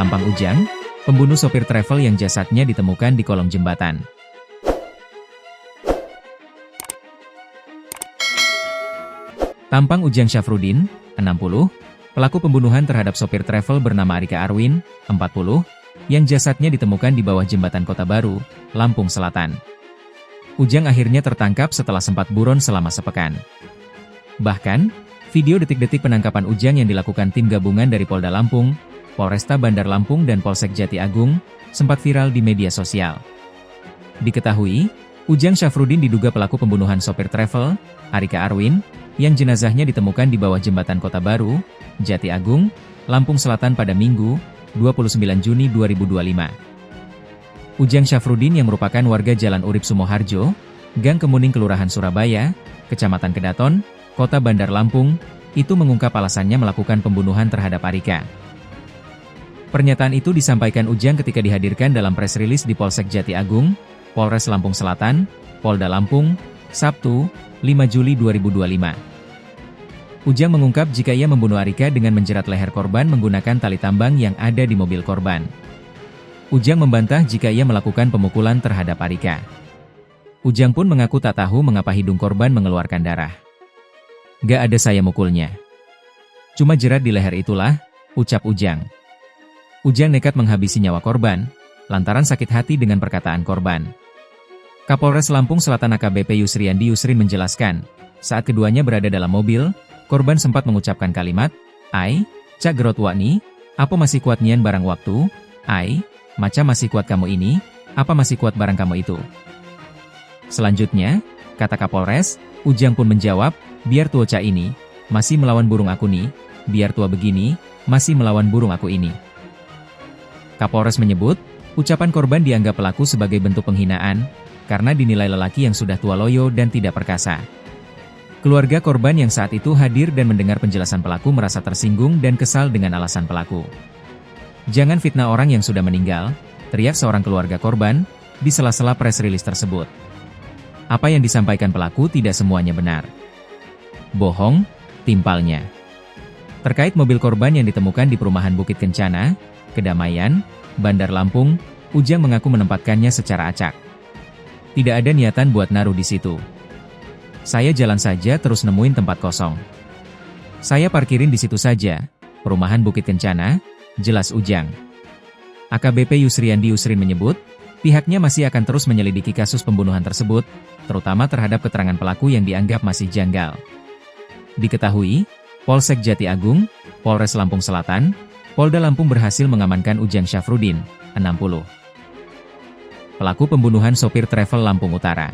Tampang Ujang, pembunuh sopir travel yang jasadnya ditemukan di kolong jembatan. Tampang Ujang Syafruddin, 60, pelaku pembunuhan terhadap sopir travel bernama Arika Arwin, 40, yang jasadnya ditemukan di bawah jembatan Kota Baru, Lampung Selatan. Ujang akhirnya tertangkap setelah sempat buron selama sepekan. Bahkan, video detik-detik penangkapan Ujang yang dilakukan tim gabungan dari Polda Lampung, Polresta Bandar Lampung dan Polsek Jati Agung, sempat viral di media sosial. Diketahui, Ujang Syafruddin diduga pelaku pembunuhan sopir travel, Arika Arwin, yang jenazahnya ditemukan di bawah jembatan Kota Baru, Jati Agung, Lampung Selatan pada Minggu, 29 Juni 2025. Ujang Syafruddin yang merupakan warga Jalan Urip Sumoharjo, Gang Kemuning Kelurahan Surabaya, Kecamatan Kedaton, Kota Bandar Lampung, itu mengungkap alasannya melakukan pembunuhan terhadap Arika. Pernyataan itu disampaikan Ujang ketika dihadirkan dalam press release di Polsek Jati Agung, Polres Lampung Selatan, Polda Lampung, Sabtu, 5 Juli 2025. Ujang mengungkap jika ia membunuh Arika dengan menjerat leher korban menggunakan tali tambang yang ada di mobil korban. Ujang membantah jika ia melakukan pemukulan terhadap Arika. Ujang pun mengaku tak tahu mengapa hidung korban mengeluarkan darah. "Gak ada saya mukulnya. Cuma jerat di leher itulah," ucap Ujang. Ujang nekat menghabisi nyawa korban, lantaran sakit hati dengan perkataan korban. Kapolres Lampung Selatan AKBP Yusriandi Yusrin menjelaskan, saat keduanya berada dalam mobil, korban sempat mengucapkan kalimat, "Ai, cak gerot wakni, apa masih kuat nian barang waktu? Ai, macam masih kuat kamu ini, apa masih kuat barang kamu itu?" Selanjutnya, kata Kapolres, Ujang pun menjawab, "Biar tua cak ini, masih melawan burung aku nih, biar tua begini, masih melawan burung aku ini." Kapolres menyebut, ucapan korban dianggap pelaku sebagai bentuk penghinaan, karena dinilai lelaki yang sudah tua loyo dan tidak perkasa. Keluarga korban yang saat itu hadir dan mendengar penjelasan pelaku merasa tersinggung dan kesal dengan alasan pelaku. "Jangan fitnah orang yang sudah meninggal," teriak seorang keluarga korban, di sela-sela press release tersebut. Apa yang disampaikan pelaku tidak semuanya benar. Bohong, timpalnya. Terkait mobil korban yang ditemukan di perumahan Bukit Kencana, Kedamaian, Bandar Lampung, Ujang mengaku menempatkannya secara acak. "Tidak ada niatan buat naruh di situ. Saya jalan saja terus nemuin tempat kosong. Saya parkirin di situ saja, perumahan Bukit Kencana," jelas Ujang. AKBP Yusriandi Yusrin menyebut, pihaknya masih akan terus menyelidiki kasus pembunuhan tersebut, terutama terhadap keterangan pelaku yang dianggap masih janggal. Diketahui, Polsek Jati Agung, Polres Lampung Selatan, Polda Lampung berhasil mengamankan Ujang Syafruddin, 60. Pelaku pembunuhan sopir travel Lampung Utara.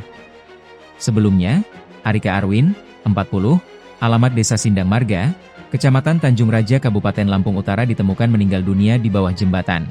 Sebelumnya, Arika Arwin, 40, alamat Desa Sindang Marga, Kecamatan Tanjung Raja Kabupaten Lampung Utara ditemukan meninggal dunia di bawah jembatan.